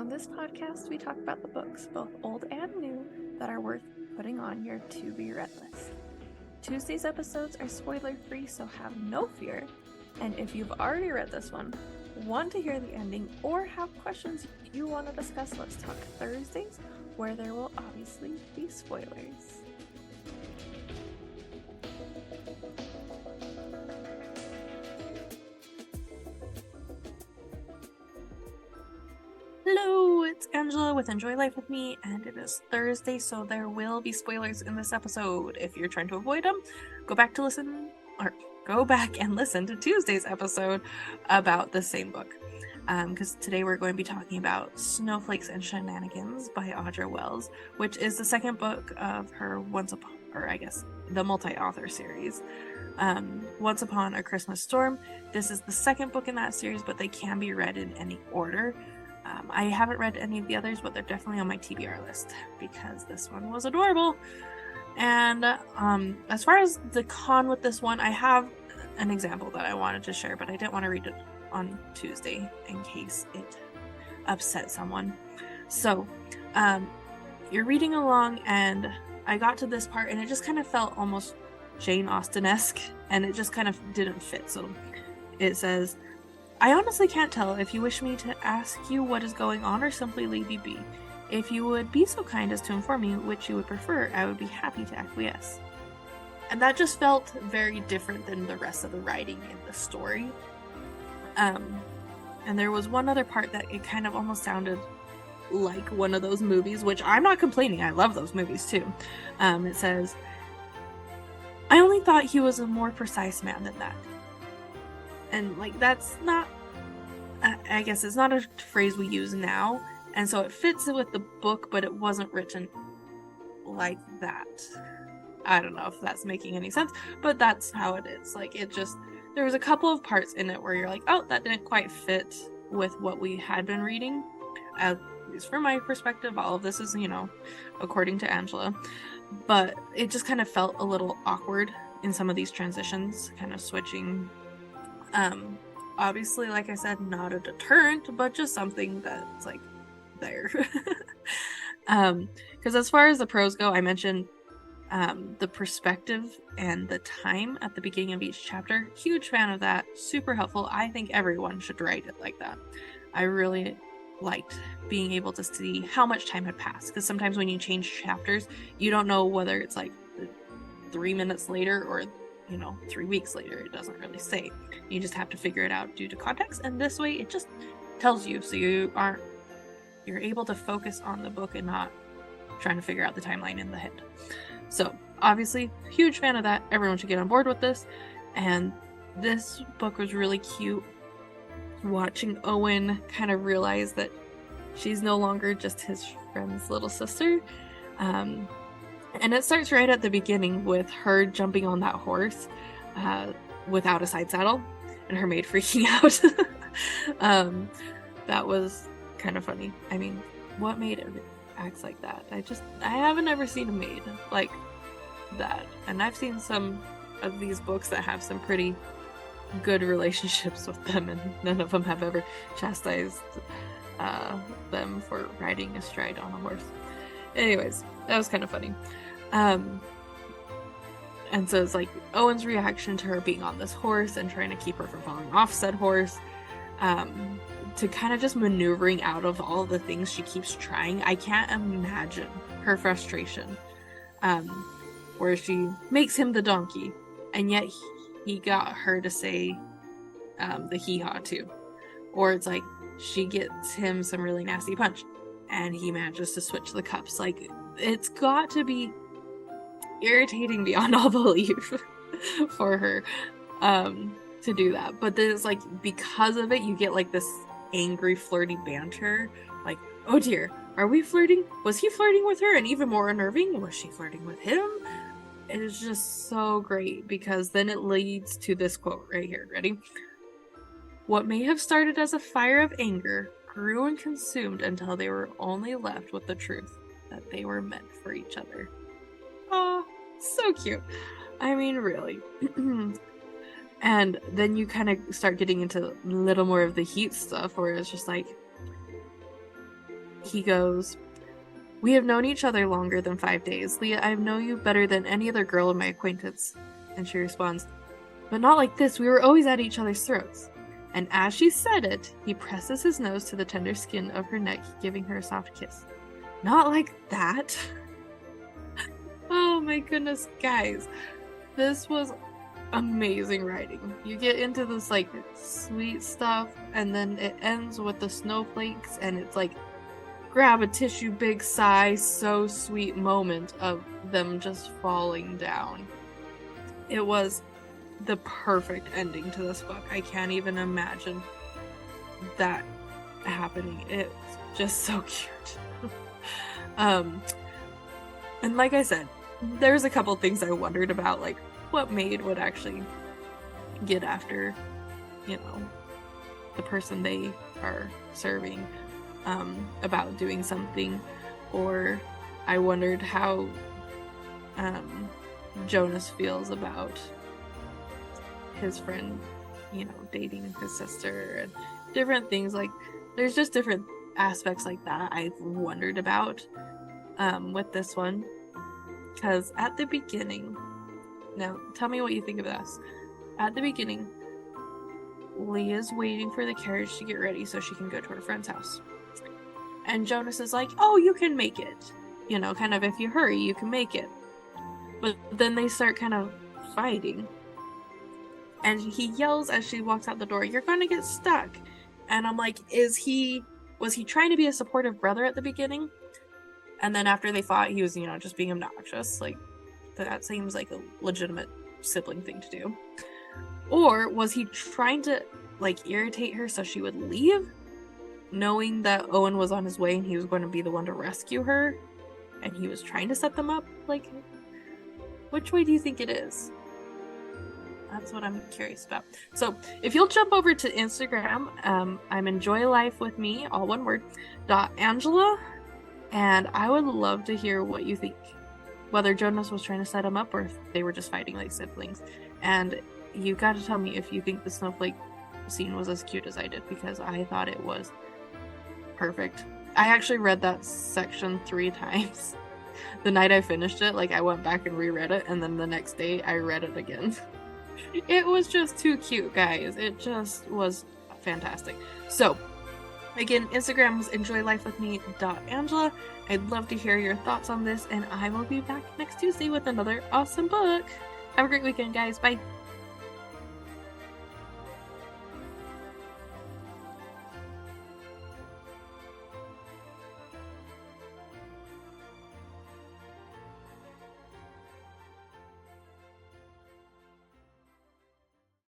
On this podcast, we talk about the books, both old and new, that are worth putting on your to-be-read list. Tuesday's episodes are spoiler-free, so have no fear. And if you've already read this one, want to hear the ending, or have questions you want to discuss, let's talk Thursdays, where there will obviously be spoilers. Hello, it's Angela with Enjoy Life with Me, and it is Thursday, so there will be spoilers in this episode. If you're trying to avoid them, go back and listen to Tuesday's episode about the same book. Because today we're going to be talking about Snowflakes and Shenanigans by Audra Wells, which is the second book of her the multi-author series. Once Upon a Christmas Storm. This is the second book in that series, but they can be read in any order. I haven't read any of the others, but they're definitely on my TBR list because this one was adorable. And as far as the con with this one, I have an example that I wanted to share, but I didn't want to read it on Tuesday in case it upset someone. So you're reading along, and I got to this part, and it just kind of felt almost Jane Austen-esque, and it just kind of didn't fit. So it says, I honestly can't tell if you wish me to ask you what is going on or simply leave you be. If you would be so kind as to inform me which you would prefer, I would be happy to acquiesce. And that just felt very different than the rest of the writing in the story. And there was one other part that it kind of almost sounded like one of those movies, which I'm not complaining, I love those movies too. It says, I only thought he was a more precise man than that. And that's not, I guess it's not a phrase we use now, and so it fits with the book, but it wasn't written like that. I don't know if that's making any sense, but that's how it is. There was a couple of parts in it where you're like, oh, that didn't quite fit with what we had been reading. At least from my perspective, all of this is, according to Angela. But it just kind of felt a little awkward in some of these transitions, kind of switching. Obviously, like I said, not a deterrent, but just something that's there. Because as far as the prose go, I mentioned the perspective and the time at the beginning of each chapter. Huge fan of that. Super helpful. I think everyone should write it like that. I really liked being able to see how much time had passed, because sometimes when you change chapters, you don't know whether it's 3 minutes later or 3 weeks later. It doesn't really say. You just have to figure it out due to context, and this way it just tells you, so you're able to focus on the book and not trying to figure out the timeline in the head. So obviously, huge fan of that. Everyone should get on board with this. And this book was really cute, watching Owen kind of realize that she's no longer just his friend's little sister. And it starts right at the beginning with her jumping on that horse without a side saddle, and her maid freaking out. That was kind of funny. I mean, what maid acts like that? I haven't ever seen a maid like that. And I've seen some of these books that have some pretty good relationships with them, and none of them have ever chastised them for riding astride on a horse. Anyways, that was kind of funny. And so it's Owen's reaction to her being on this horse and trying to keep her from falling off said horse, to kind of just maneuvering out of all the things she keeps trying. I can't imagine her frustration, where she makes him the donkey, and yet he got her to say the hee-haw too. Or it's she gets him some really nasty punch, and he manages to switch the cups. It's got to be irritating beyond all belief for her to do that. But then it's because of it, you get this angry, flirty banter. Oh dear, are we flirting? Was he flirting with her? And even more unnerving, was she flirting with him? It is just so great, because then it leads to this quote right here. Ready? What may have started as a fire of anger grew and consumed until they were only left with the truth that they were meant for each other. Oh, so cute. I mean, really. And then you kind of start getting into a little more of the heat stuff, where it's just he goes, "We have known each other longer than 5 days. Leah, I know you better than any other girl in my acquaintance." And she responds, "But not like this. We were always at each other's throats." And as she said it, he presses his nose to the tender skin of her neck, giving her a soft kiss. Not like that. Oh my goodness, guys. This was amazing writing. You get into this like sweet stuff, and then it ends with the snowflakes, and it's like grab a tissue, big sigh, so sweet moment of them just falling down. It was the perfect ending to this book. I can't even imagine that happening. It's just so cute. And like I said, there's a couple things I wondered about, like what maid would actually get after, you know, the person they are serving, about doing something, or I wondered how Jonas feels about his friend, you know, dating his sister, and different things. Like, there's just different aspects like that I've wondered about with this one, because at the beginning, now tell me what you think of this. At the beginning, Leah's waiting for the carriage to get ready so she can go to her friend's house, and Jonas is like, "Oh, you can make it, you know, kind of, if you hurry you can make it." But then they start kind of fighting, and he yells as she walks out the door, "You're gonna get stuck." And I'm like, was he trying to be a supportive brother at the beginning? And then after they fought, he was, you know, just being obnoxious. Like, that seems like a legitimate sibling thing to do. Or was he trying to, like, irritate her so she would leave, knowing that Owen was on his way and he was going to be the one to rescue her, and he was trying to set them up? Like, which way do you think it is? That's what I'm curious about. So if you'll jump over to Instagram, I'm Enjoy Life with Me, all one word, .Angela, and I would love to hear what you think, whether Jonas was trying to set him up or if they were just fighting like siblings. And you got to tell me if you think the snowflake scene was as cute as I did, because I thought it was perfect. I actually read that section 3 times. The night I finished it, like, I went back and reread it, and then the next day I read it again. It was just too cute, guys. It just was fantastic. So, again, Instagram was enjoylifewithme.angela. I'd love to hear your thoughts on this, and I will be back next Tuesday with another awesome book. Have a great weekend, guys. Bye.